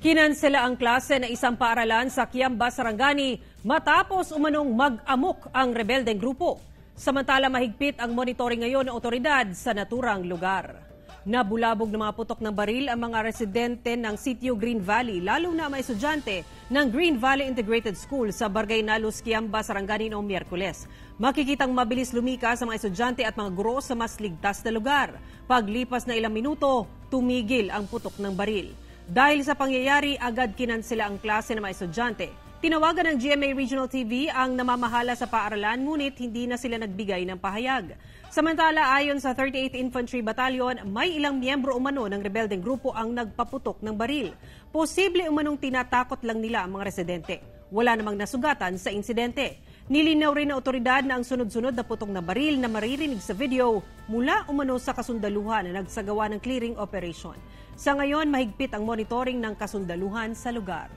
Kinansela ang klase na isang paaralan sa Kiamba, Sarangani matapos umanong mag-amok ang rebeldeng grupo. Samantala mahigpit ang monitoring ngayon ng otoridad sa naturang lugar. Nabulabog ng mga putok ng baril ang mga residente ng sitio Green Valley, lalo na mga estudyante ng Green Valley Integrated School sa Barangay Nalos, Kiamba, Sarangani noong Miyerkules. Makikitang mabilis lumikas sa mga estudyante at mga guro sa mas ligtas na lugar. Paglipas na ilang minuto, tumigil ang putok ng baril. Dahil sa pangyayari, agad kinansela ang klase ng mga estudyante. Tinawagan ng GMA Regional TV ang namamahala sa paaralan, ngunit hindi na sila nagbigay ng pahayag. Samantala, ayon sa 38th Infantry Battalion, may ilang miyembro umano ng rebeldeng grupo ang nagpaputok ng baril. Posible umanong tinatakot lang nila ang mga residente. Wala namang nasugatan sa insidente. Nilinaw rin ng otoridad na ang sunod-sunod na putok na baril na maririnig sa video mula umano sa kasundaluhan na nagsagawa ng clearing operation. Sa ngayon, mahigpit ang monitoring ng kasundaluhan sa lugar.